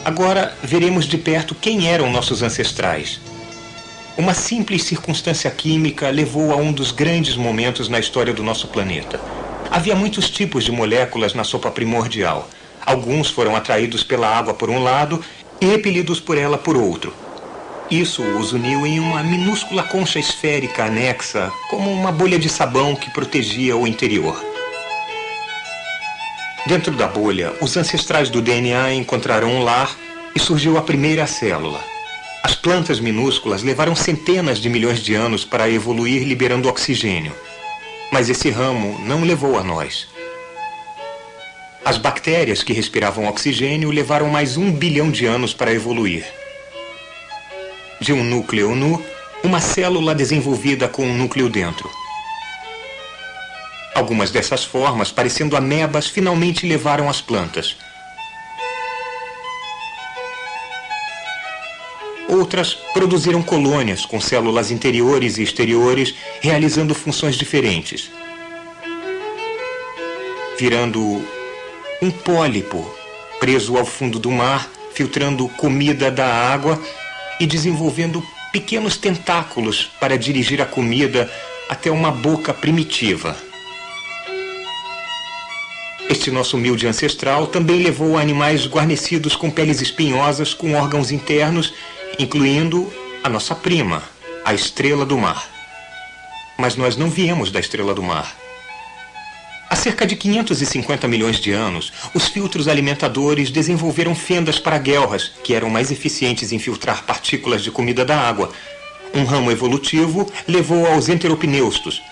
Agora veremos de perto quem eram nossos ancestrais. Uma simples circunstância química levou a um dos grandes momentos na história do nosso planeta. Havia muitos tipos de moléculas na sopa primordial. Alguns foram atraídos pela água por um lado e repelidos por ela por outro. Isso os uniu em uma minúscula concha esférica anexa, como uma bolha de sabão que protegia o interior. Dentro da bolha, os ancestrais do DNA encontraram um lar e surgiu a primeira célula. As plantas minúsculas levaram centenas de milhões de anos para evoluir liberando oxigênio. Mas esse ramo não levou a nós. As bactérias que respiravam oxigênio levaram mais 1 bilhão de anos para evoluir. De um núcleo nu, uma célula desenvolvida com um núcleo dentro. Algumas dessas formas, parecendo amebas, finalmente levaram as plantas. Outras produziram colônias com células interiores e exteriores, realizando funções diferentes. Virando um pólipo preso ao fundo do mar, filtrando comida da água e desenvolvendo pequenos tentáculos para dirigir a comida até uma boca primitiva. Este nosso humilde ancestral também levou a animais guarnecidos com peles espinhosas com órgãos internos, incluindo a nossa prima, a estrela do mar. Mas nós não viemos da estrela do mar. Há cerca de 550 milhões de anos, os filtros alimentadores desenvolveram fendas para guelras, que eram mais eficientes em filtrar partículas de comida da água. Um ramo evolutivo levou aos enteropneustos.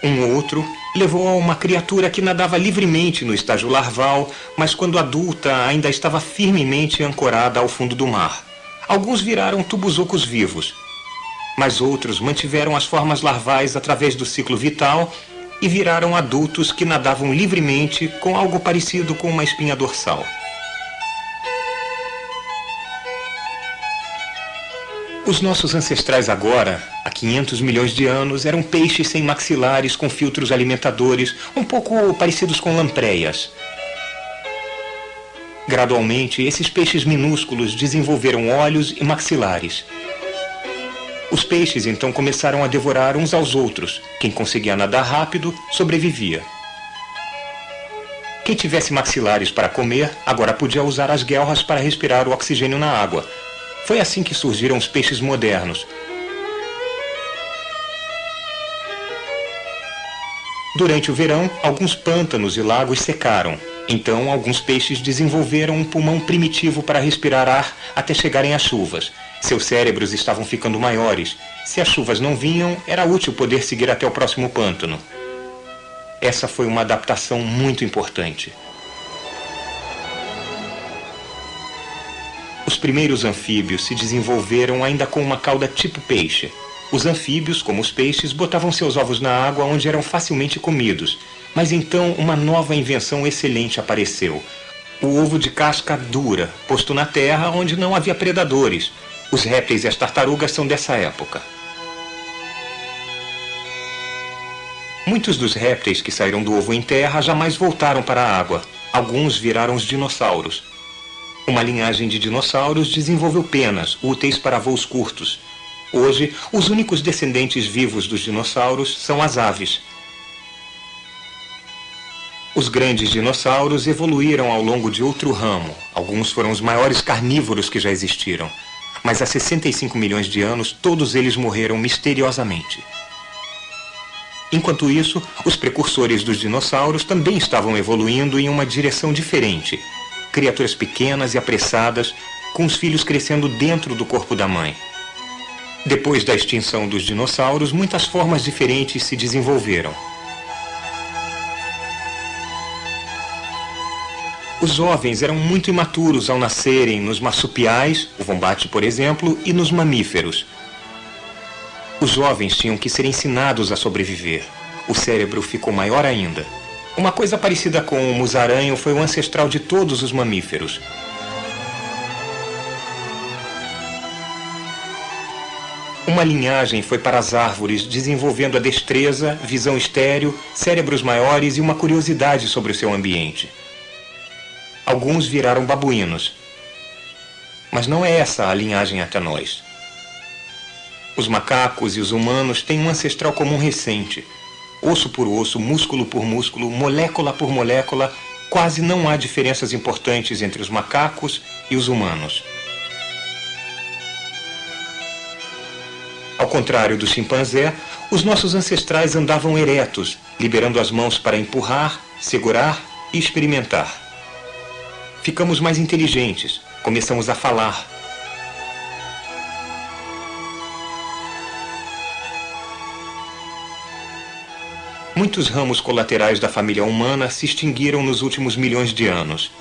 Um outro levou a uma criatura que nadava livremente no estágio larval, mas quando adulta ainda estava firmemente ancorada ao fundo do mar. Alguns viraram tubos-ocos vivos, mas outros mantiveram as formas larvais através do ciclo vital e viraram adultos que nadavam livremente com algo parecido com uma espinha dorsal. Os nossos ancestrais agora, há 500 milhões de anos, eram peixes sem maxilares com filtros alimentadores, um pouco parecidos com lampreyas. Gradualmente, esses peixes minúsculos desenvolveram olhos e maxilares. Os peixes então começaram a devorar uns aos outros. Quem conseguia nadar rápido, sobrevivia. Quem tivesse maxilares para comer, agora podia usar as guelras para respirar o oxigênio na água. Foi assim que surgiram os peixes modernos. Durante o verão, alguns pântanos e lagos secaram. Então, alguns peixes desenvolveram um pulmão primitivo para respirar ar até chegarem às chuvas. Seus cérebros estavam ficando maiores. Se as chuvas não vinham, era útil poder seguir até o próximo pântano. Essa foi uma adaptação muito importante. Os primeiros anfíbios se desenvolveram ainda com uma cauda tipo peixe. Os anfíbios, como os peixes, botavam seus ovos na água onde eram facilmente comidos. Mas então uma nova invenção excelente apareceu. O ovo de casca dura, posto na terra onde não havia predadores. Os répteis e as tartarugas são dessa época. Muitos dos répteis que saíram do ovo em terra jamais voltaram para a água. Alguns viraram os dinossauros. Uma linhagem de dinossauros desenvolveu penas, úteis para voos curtos. Hoje, os únicos descendentes vivos dos dinossauros são as aves. Os grandes dinossauros evoluíram ao longo de outro ramo. Alguns foram os maiores carnívoros que já existiram. Mas há 65 milhões de anos, todos eles morreram misteriosamente. Enquanto isso, os precursores dos dinossauros também estavam evoluindo em uma direção diferente. Criaturas pequenas e apressadas, com os filhos crescendo dentro do corpo da mãe. Depois da extinção dos dinossauros, muitas formas diferentes se desenvolveram. Os jovens eram muito imaturos ao nascerem nos marsupiais, o vombate, por exemplo, e nos mamíferos. Os jovens tinham que ser ensinados a sobreviver. O cérebro ficou maior ainda. Uma coisa parecida com o musaranho foi o ancestral de todos os mamíferos. Uma linhagem foi para as árvores, desenvolvendo a destreza, visão estéril, cérebros maiores e uma curiosidade sobre o seu ambiente. Alguns viraram babuínos. Mas não é essa a linhagem até nós. Os macacos e os humanos têm um ancestral comum recente. Osso por osso, músculo por músculo, molécula por molécula, quase não há diferenças importantes entre os macacos e os humanos. Ao contrário do chimpanzé, os nossos ancestrais andavam eretos, liberando as mãos para empurrar, segurar e experimentar. Ficamos mais inteligentes, começamos a falar. Muitos ramos colaterais da família humana se extinguiram nos últimos milhões de anos.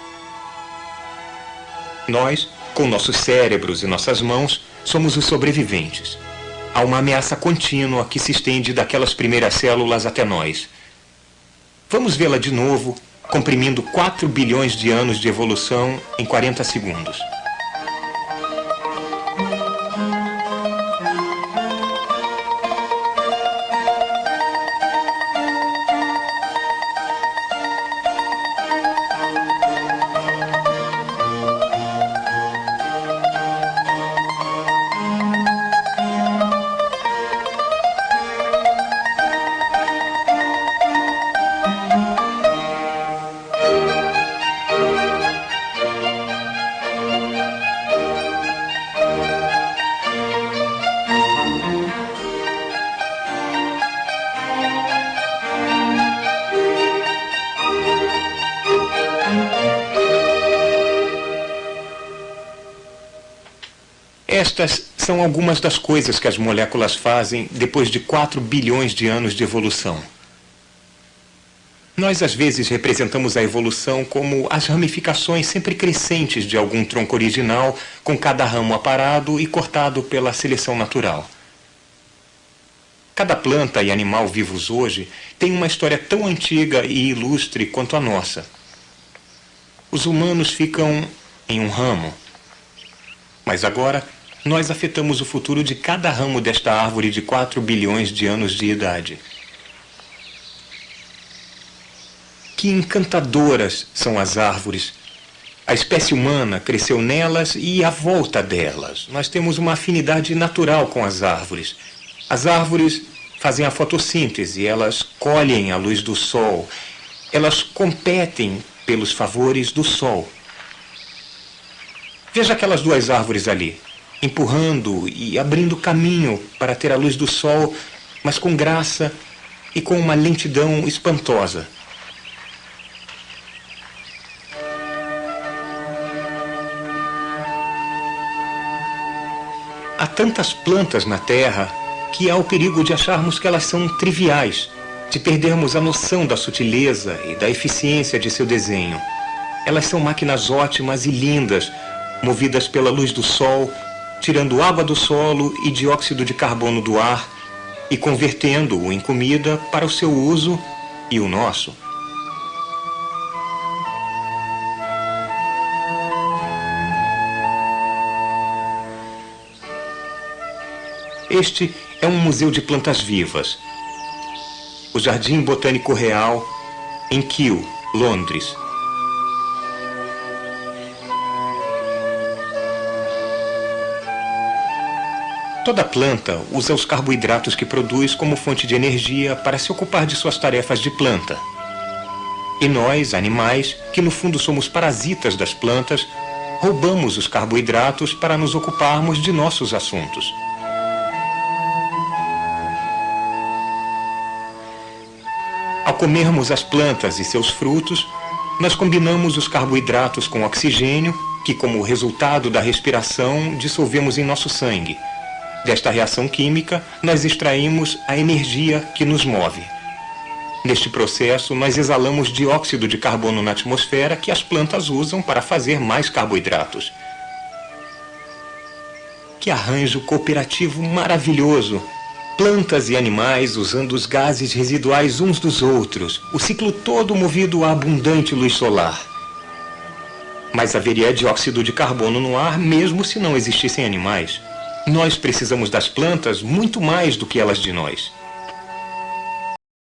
Nós, com nossos cérebros e nossas mãos, somos os sobreviventes. Há uma ameaça contínua que se estende daquelas primeiras células até nós. Vamos vê-la de novo, comprimindo 4 bilhões de anos de evolução em 40 segundos. Estas são algumas das coisas que as moléculas fazem depois de 4 bilhões de anos de evolução. Nós, às vezes, representamos a evolução como as ramificações sempre crescentes de algum tronco original, com cada ramo aparado e cortado pela seleção natural. Cada planta e animal vivos hoje tem uma história tão antiga e ilustre quanto a nossa. Os humanos ficam em um ramo, mas agora nós afetamos o futuro de cada ramo desta árvore de 4 bilhões de anos de idade. Que encantadoras são as árvores! A espécie humana cresceu nelas e à volta delas. Nós temos uma afinidade natural com as árvores. As árvores fazem a fotossíntese, elas colhem a luz do sol, elas competem pelos favores do sol. Veja aquelas duas árvores ali, empurrando e abrindo caminho para ter a luz do sol, mas com graça e com uma lentidão espantosa. Há tantas plantas na Terra que há o perigo de acharmos que elas são triviais, de perdermos a noção da sutileza e da eficiência de seu desenho. Elas são máquinas ótimas e lindas, movidas pela luz do sol, tirando água do solo e dióxido de carbono do ar e convertendo-o em comida para o seu uso e o nosso. Este é um museu de plantas vivas. O Jardim Botânico Real, em Kew, Londres. Toda planta usa os carboidratos que produz como fonte de energia para se ocupar de suas tarefas de planta. E nós, animais, que no fundo somos parasitas das plantas, roubamos os carboidratos para nos ocuparmos de nossos assuntos. Ao comermos as plantas e seus frutos, nós combinamos os carboidratos com oxigênio, que, como resultado da respiração, dissolvemos em nosso sangue. Desta reação química, nós extraímos a energia que nos move. Neste processo, nós exalamos dióxido de carbono na atmosfera que as plantas usam para fazer mais carboidratos. Que arranjo cooperativo maravilhoso! Plantas e animais usando os gases residuais uns dos outros, o ciclo todo movido a abundante luz solar. Mas haveria dióxido de carbono no ar mesmo se não existissem animais. Nós precisamos das plantas muito mais do que elas de nós.